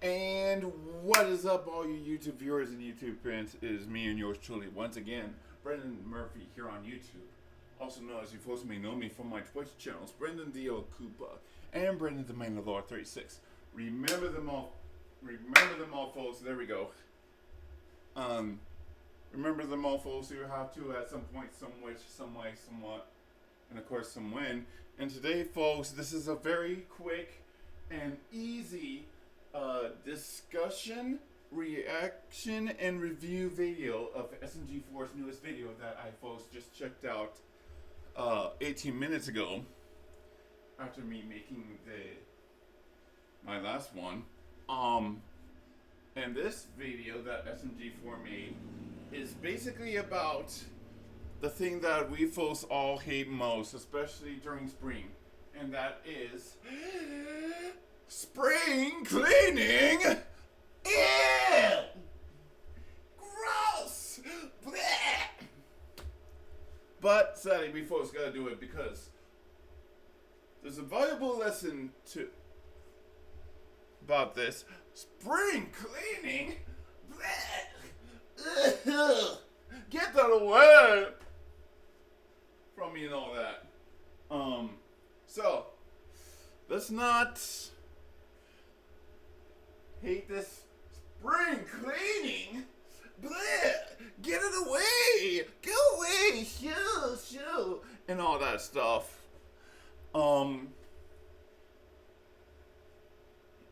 And what is up, all you YouTube viewers and YouTube fans? It is me and yours truly, once again, Brendan Murphy here on YouTube. Also known as you folks may know me from my Twitch channels, Brendan the Yellow Koopa and Brendan the Mandalore 36. Remember them all, folks. There we go. Remember them all, folks. You have to at some point, some which, some way, somewhat, and of course, some when. And today, folks, this is a very quick and easy discussion, reaction, and review video of SMG4's newest video that I folks just checked out 18 minutes ago after me making my last one. And this video that SMG4 made is basically about the thing that we folks all hate most, especially during spring, and that is spring cleaning. Ew! Gross! Blech! But sadly, we folks gotta do it because there's a valuable lesson about this. Spring cleaning? Blech! Ugh. Get that away from me and all that. So let's not hate this spring cleaning. Blech! Get it away! Go away! Shoo! And all that stuff.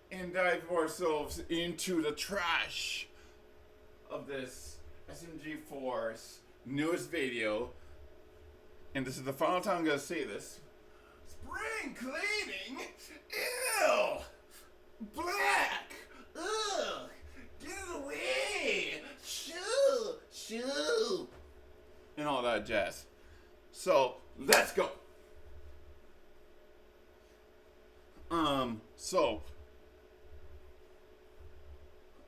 And dive ourselves into the trash of this SMG4's newest video. And this is the final time I'm gonna say this. Spring cleaning? Ew! Black! Ugh! Get it away! Shoo! And all that jazz. So, let's go!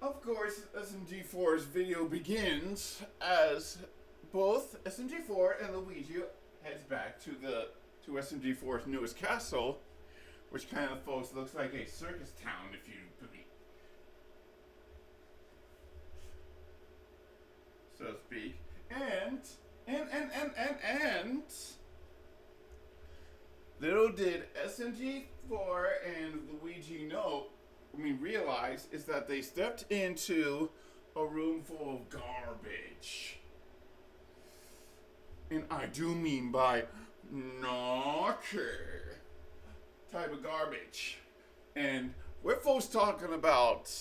Of course, SMG4's video begins as both SMG4 and Luigi heads back to SMG4's newest castle, which kind of, folks, looks like a circus town, if you believe, so to speak. And little did SMG4 and Luigi realize is that they stepped into a room full of garbage. And I do mean by naughty type of garbage. And we're folks talking about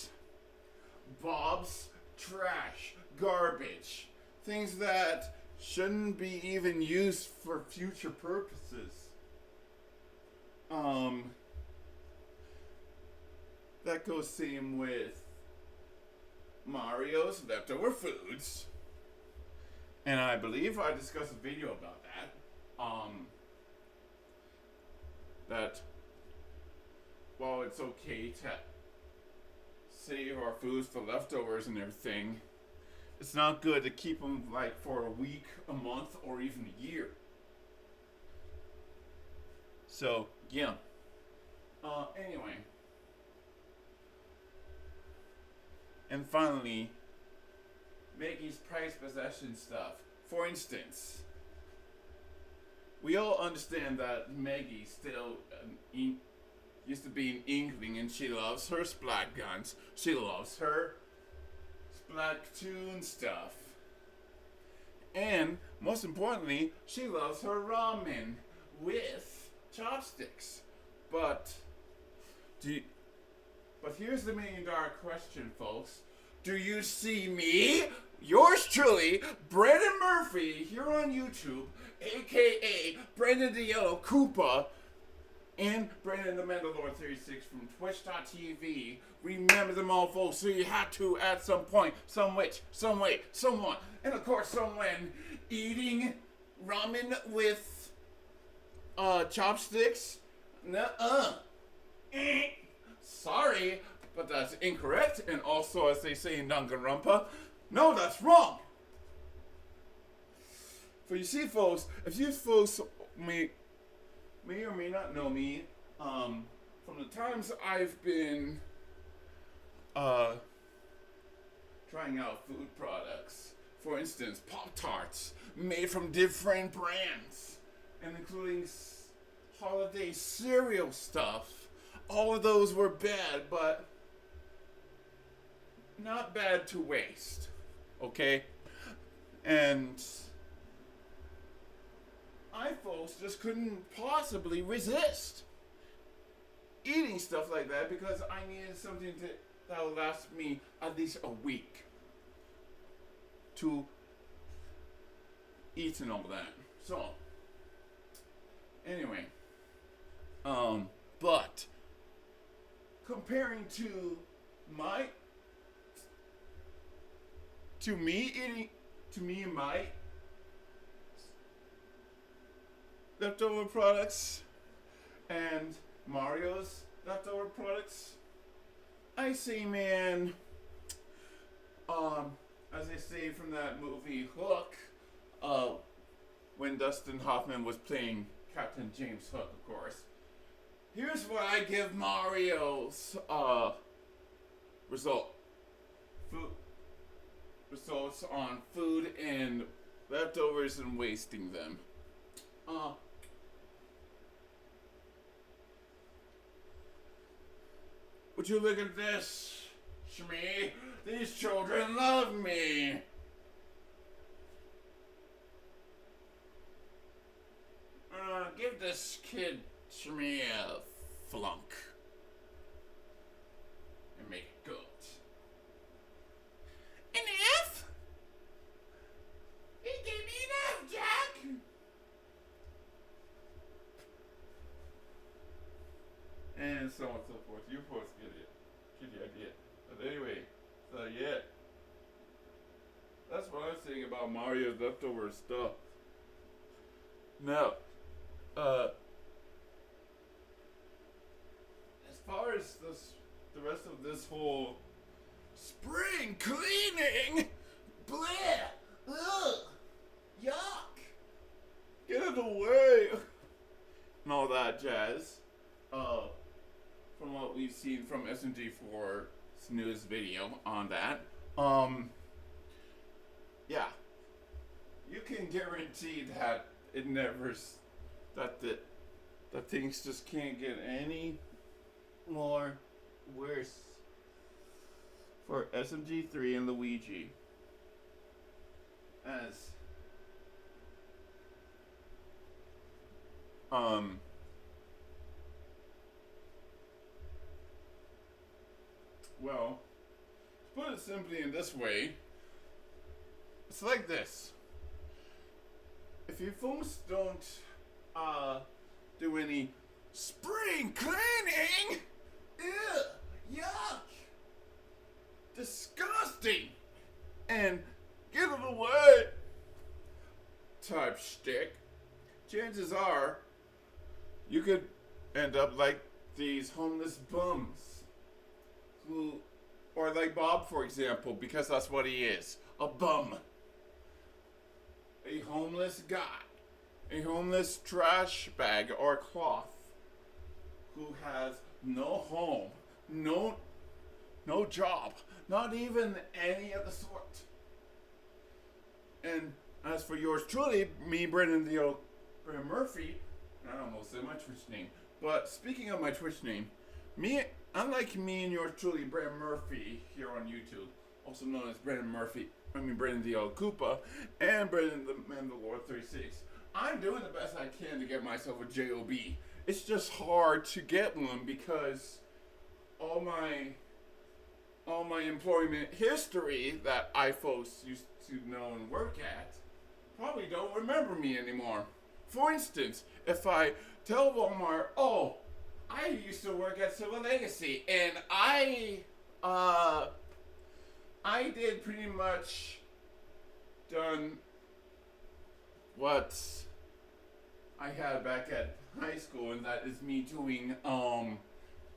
Bob's trash, garbage, things that shouldn't be even used for future purposes. That goes same with Mario's leftover foods. And I believe I discussed a video about that. That while it's okay to save our foods for leftovers and everything, it's not good to keep them like for a week, a month, or even a year. So, yeah. Anyway. And finally, Maggie's prized possession stuff. For instance, we all understand that Maggie still used to be an Inkling, and she loves her splat guns. She loves her Splatoon stuff. And most importantly, she loves her ramen with chopsticks. But here's the $1 million question, folks. Do you see me, yours truly, Brendan Murphy, here on YouTube, aka Brendan the Yellow Koopa, and Brendan the Mandalore 36 from Twitch.tv? Remember them all, folks, so you had to at some point, some which, some way, someone, and of course someone eating ramen with chopsticks? Nuh-uh. Sorry, but that's incorrect. And also, as they say in Danganronpa, no, that's wrong. For you see, folks, if you folks may or may not know me, from the times I've been trying out food products. For instance, Pop-Tarts made from different brands, and including holiday cereal stuff. All of those were bad, but not bad to waste. Okay? And I, folks, just couldn't possibly resist eating stuff like that because I needed something that would last me at least a week to eat and all that. So, anyway, but comparing to me and my leftover products and Mario's leftover products, I say, man, as they say from that movie Hook, when Dustin Hoffman was playing Captain James Hook, of course. Here's what I give Mario's results on food and leftovers and wasting them. Would you look at this, Shmi? These children love me. Give this kid Shmi a flunk and make it good. An F? He gave me an F, Jack. And so on and so forth. You folks get the idea. But anyway, so yeah. That's what I'm saying about Mario's leftover stuff. Now, as far as the rest of this whole spring cleaning, bleh, ugh, yuck, get it away, and all that jazz, from what we've seen from SMG4's newest video on that, yeah, you can guarantee that it never, that things just can't get any more worse for SMG3 and Luigi. As well, to put it simply in this way, it's like this. If you folks don't do any spring cleaning, ew, yuck, disgusting, and get it away type shtick, chances are you could end up like these homeless bums who, or like Bob, for example, because that's what he is, a bum. A homeless guy, a homeless trash bag or cloth who has no home, no job, not even any of the sort. And as for yours truly, me, Brendan Murphy, I almost said my Twitch name, but speaking of my Twitch name, unlike me and yours truly, Brendan Murphy, here on YouTube, also known as Brendan the Old Koopa, and Brendan the Mandalore 36. I'm doing the best I can to get myself a job. It's just hard to get one because all my employment history that I folks used to know and work at probably don't remember me anymore. For instance, if I tell Walmart, oh, I used to work at Civil Legacy and I did pretty much done what I had back at high school, and that is me doing,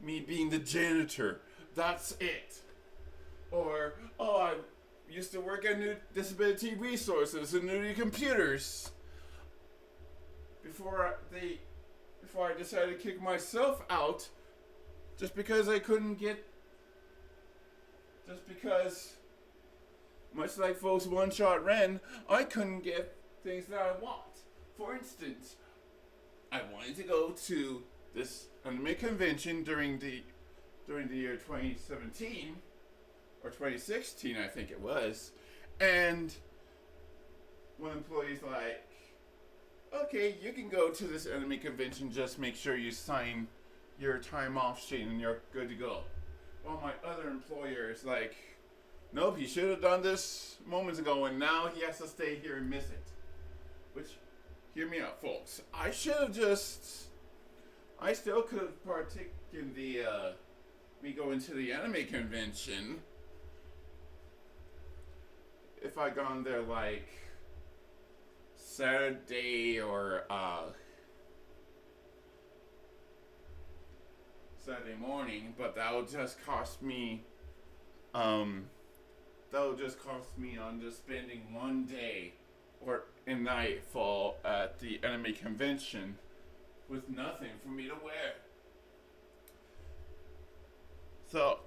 me being the janitor. That's it. Or, oh, I used to work at New Disability Resources and Nudity Computers before I decided to kick myself out just because I couldn't get Just because, much like folks one-shot Ren, I couldn't get things that I want. For instance, I wanted to go to this anime convention during the year 2017 or 2016, I think it was, and one employee's like, "Okay, you can go to this anime convention. Just make sure you sign your time off sheet and you're good to go." Well, my other employer is like, "Nope, he should have done this moments ago, and now he has to stay here and miss it." Which, hear me out, folks. I still could have partaken in me going to the anime convention if I gone there like Saturday or Saturday morning, but that would just cost me on just spending one day or a nightfall at the anime convention with nothing for me to wear. So,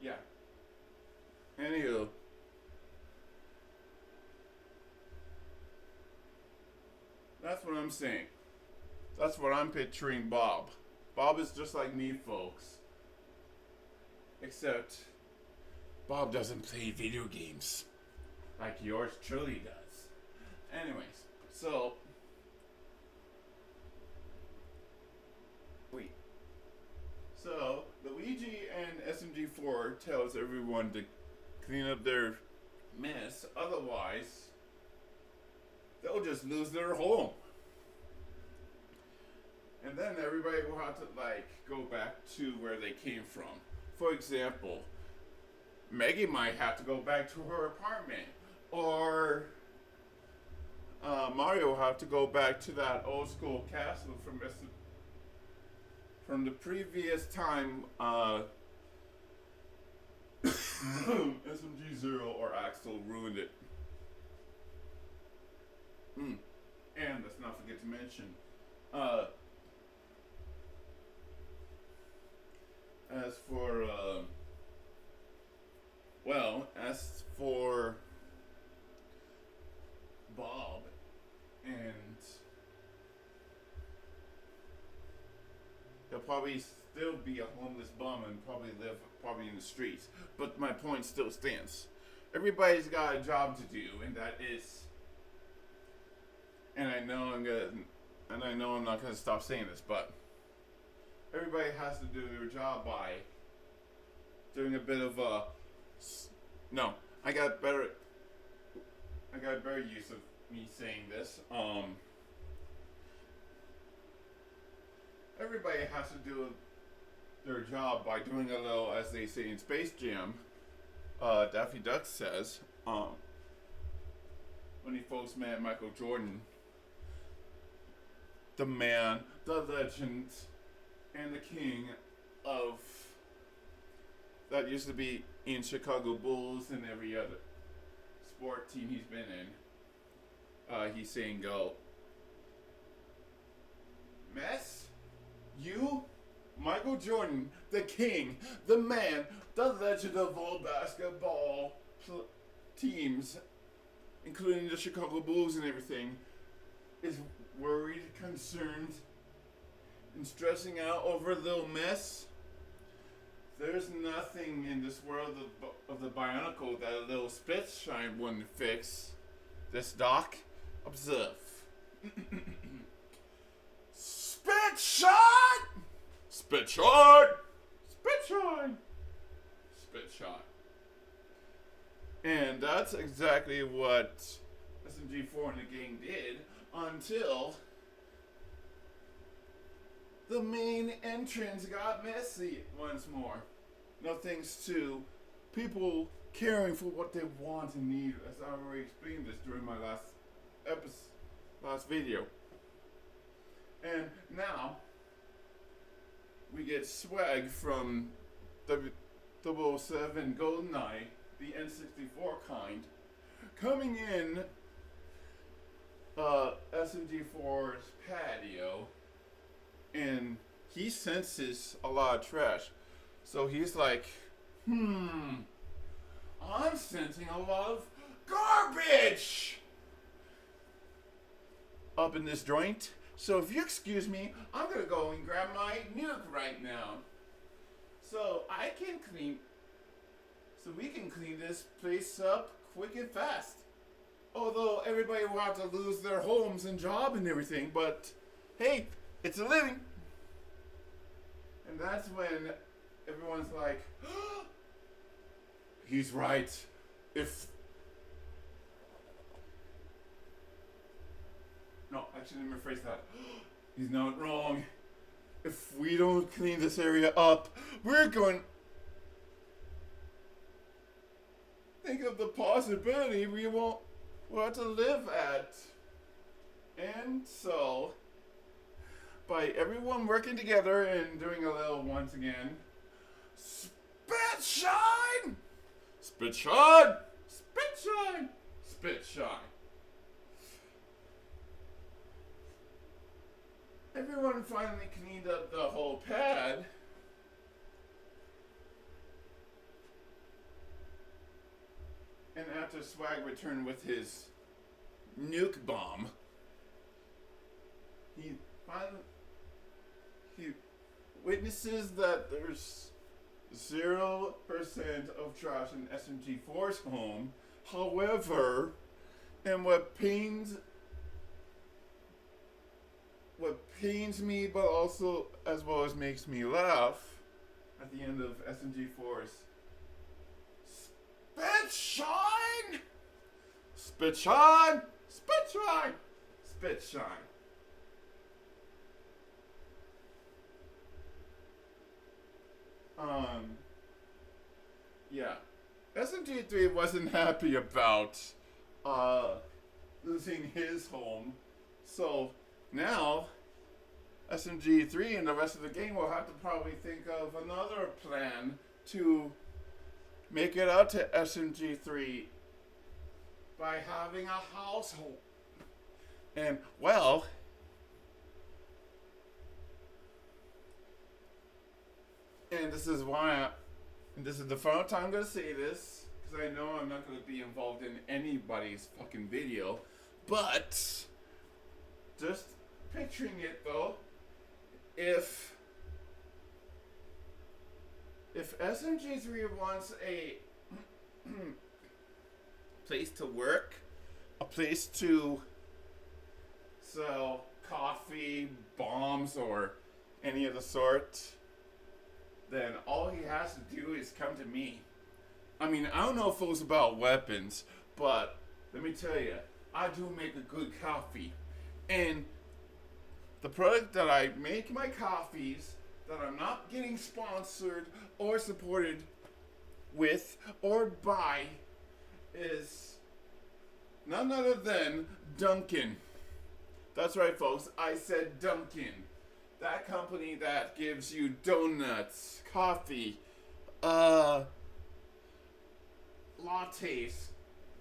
yeah. Anywho, that's what I'm saying. That's what I'm picturing Bob. Bob is just like me, folks. Except, Bob doesn't play video games like yours truly does. Anyways, so Luigi and SMG4 tells everyone to clean up their mess, otherwise they'll just lose their home. And then everybody will have to go back to where they came from. For example, Maggie might have to go back to her apartment, or Mario will have to go back to that old school castle from the previous time SMG0 or Axel ruined it. And let's not forget to mention, as for Bob, and he'll probably still be a homeless bum and probably live in the streets. But my point still stands. Everybody's got a job to do, and that is, and I know I'm not gonna stop saying this, but everybody has to do their job by doing a bit of no, I got better use of me saying this. Everybody has to do their job by doing a little, as they say in Space Jam, Daffy Duck says, when he folks met Michael Jordan, the man, the legend, and the king of that used to be in Chicago Bulls and every other sport team he's been in. He's saying, "Go, mess, you, Michael Jordan, the king, the man, the legend of all basketball teams, including the Chicago Bulls and everything, is worried, concerned, and stressing out over a little mess. There's nothing in this world of the Bionicle that a little spit shine wouldn't fix. This Doc, observe. Spit shot! Spit shot! Spit shine! Spit shot. And that's exactly what SMG4 and the gang did until the main entrance got messy once more. No thanks to people caring for what they want and need, as I already explained this during my last video. And now we get swag from 007 GoldenEye, the N64 kind, coming in SMG4's patio, and he senses a lot of trash. So he's like, I'm sensing a lot of garbage up in this joint. So if you excuse me, I'm gonna go and grab my nuke right now. So we can clean this place up quick and fast. Although everybody will have to lose their homes and job and everything, but hey, it's a living. And that's when everyone's like, he's right. No, actually, let me rephrase that. He's not wrong. If we don't clean this area up, we're going... Think of the possibility we'll have to live at. And so, by everyone working together and doing a little once again, spit shine! Spit shine! Spit shine! Spit shine! Everyone finally cleaned up the whole pad. And after Swag returned with his nuke bomb, he witnesses that there's 0% of trash in SMG4's home. However, and what pains me, but also as well as makes me laugh, at the end of SMG4's spit shine, spit shine, spit shine, spit shine. Yeah, SMG3 wasn't happy about losing his home, so now SMG3 and the rest of the gang will have to probably think of another plan to make it out to SMG3 by having a household. And well, and this is the final time I'm gonna say this, because I know I'm not gonna be involved in anybody's fucking video, but just picturing it though, if SMG3 wants a place to work, a place to sell coffee, bombs, or any of the sort, then all he has to do is come to me. I mean, I don't know if it was about weapons, but let me tell you, I do make a good coffee. And the product that I make my coffees, that I'm not getting sponsored or supported with or by, is none other than Dunkin'. That's right, folks. I said Dunkin'. That company that gives you donuts, coffee, lattes,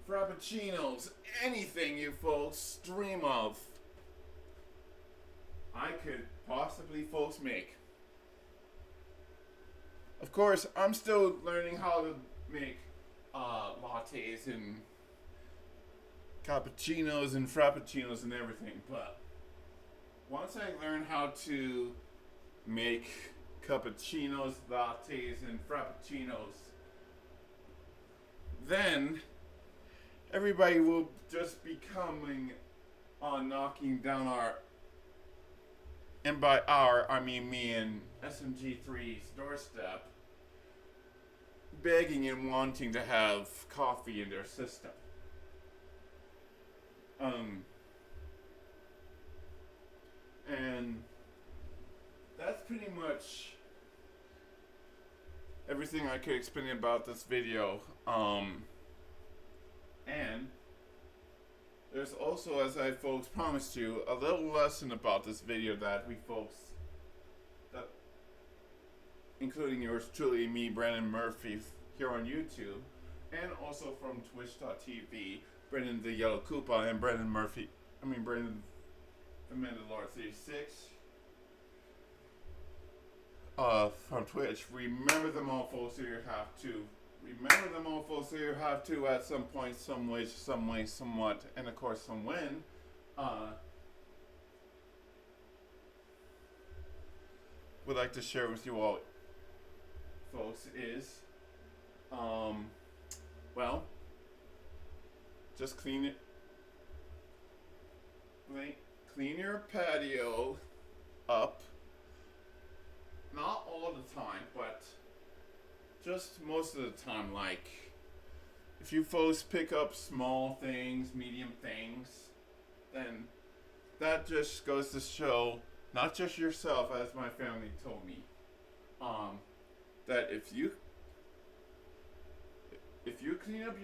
frappuccinos, anything you folks dream of, I could possibly, folks, make. Of course, I'm still learning how to make lattes and cappuccinos and frappuccinos and everything, but once I learn how to make cappuccinos, lattes, and frappuccinos, then everybody will just be coming on knocking down our, and by our, I mean me and SMG3's doorstep, begging and wanting to have coffee in their system. And that's pretty much everything I could explain about this video. And there's also, as I folks promised you, a little lesson about this video that we folks, that including yours truly, me, Brandon Murphy, here on YouTube, and also from twitch.tv, Brandon the Yellow Koopa, and Brandon the Mandalore 36. from Twitch. Remember them all, folks, so you have to. Remember them all, folks, so you have to at some point, some way, somewhat, and of course, some when. Would like to share with you all, folks, is, well, just clean it. Clean your patio up. Not all the time, but just most of the time. Like, if you folks pick up small things, medium things, then that just goes to show, not just yourself, as my family told me, that if you clean up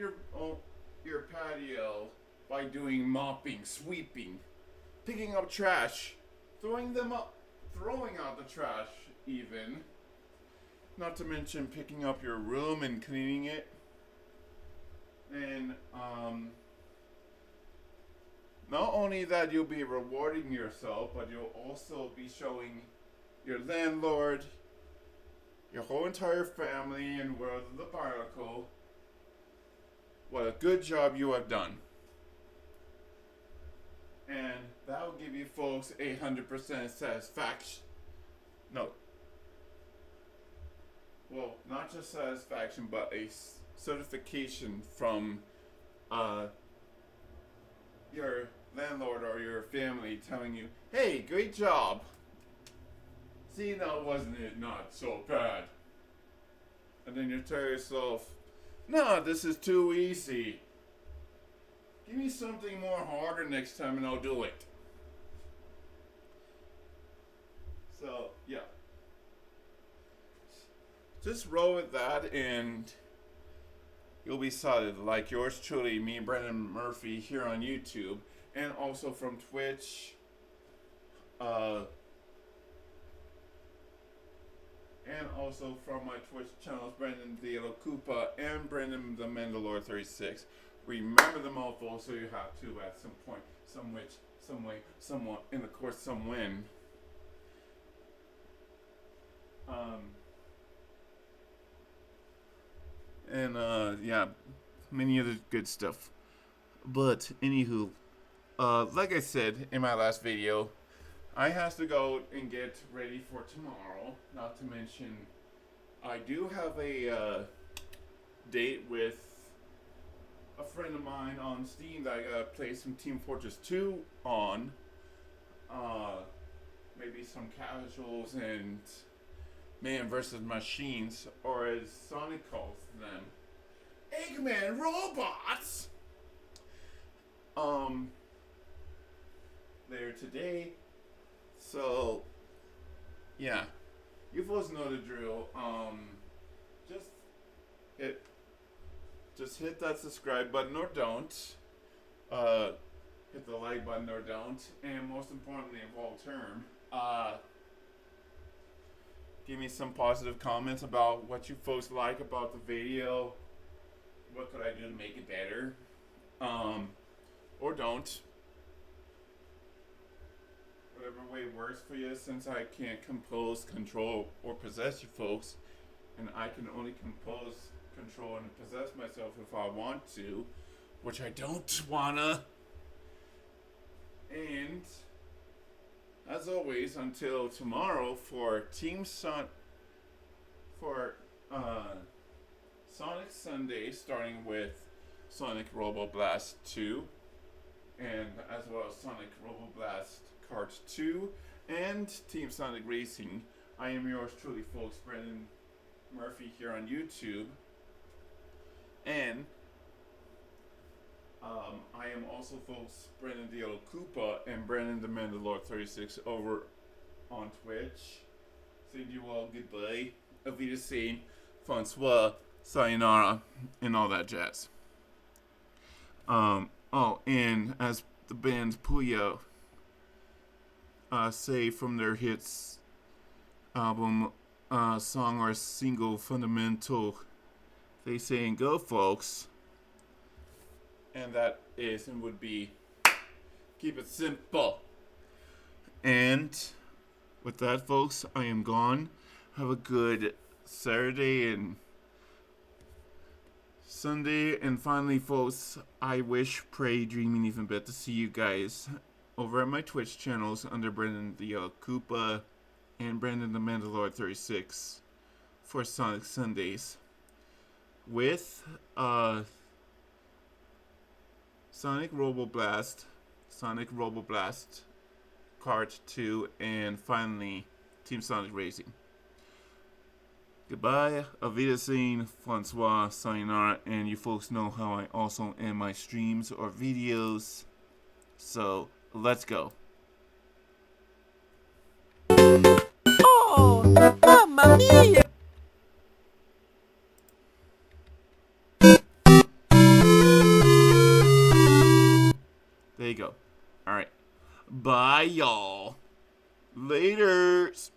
your patio by doing mopping, sweeping, picking up trash, throwing out the trash, even, not to mention picking up your room and cleaning it, and not only that, you'll be rewarding yourself, but you'll also be showing your landlord, your whole entire family and world of the particle what a good job you have done. And that will give you folks 100% satisfaction. No. Well, not just satisfaction, but a certification from your landlord or your family telling you, hey, great job. See, now wasn't it not so bad? And then you tell yourself, no, this is too easy. Give me something more harder next time and I'll do it. So, yeah. Just roll with that and you'll be solid. Like yours truly, me, Brendan Murphy, here on YouTube. And also from Twitch. And also from my Twitch channels, Brendan the Yellow Koopa and Brendan the Mandalore 36. Remember them all, folks, so you have to at some point, some which, some way, somewhat, and of course, some when. Yeah, many other good stuff. But, anywho, like I said in my last video, I have to go and get ready for tomorrow. Not to mention, I do have a date with a friend of mine on Steam that I gotta play some Team Fortress 2 on. Maybe some casuals and man versus machines, or as Sonic calls them, Eggman robots. Later today. So, yeah, you folks know the drill. Just hit that subscribe button or don't. Hit the like button or don't. And most importantly of all term, give me some positive comments about what you folks like about the video. What could I do to make it better? Or don't. Whatever way works for you, since I can't compose, control, or possess you folks, and I can only compose, control, and possess myself if I want to, which I don't wanna. And as always, until tomorrow for Sonic Sunday, starting with Sonic Robo Blast 2, and as well as Sonic Robo Blast Kart 2 and Team Sonic Racing. I am yours truly, folks, Brendan Murphy here on YouTube. And I am also, folks, Brendan the Yellow Koopa and Brendan the Mandalore 36 over on Twitch. Saying you all goodbye, auf Wiedersehen, François, sayonara, and all that jazz. And as the band Puyo say from their hits album, song or single Fundamental, they say, and go folks. And that is and would be, keep it simple. And with that, folks, I am gone. Have a good Saturday and Sunday. And finally, folks, I wish, pray, dreaming even better to see you guys over at my Twitch channels under Brendan the Yellow Koopa and Brandon the Mandalore 36 for Sonic Sundays with Sonic Robo Blast, Kart 2, and finally Team Sonic Racing. Goodbye, auf Wiedersehen, Francois, sayonara, and you folks know how I also end my streams or videos, so let's go. Oh, mamma mia! There you go. Alright. Bye, y'all. Laters.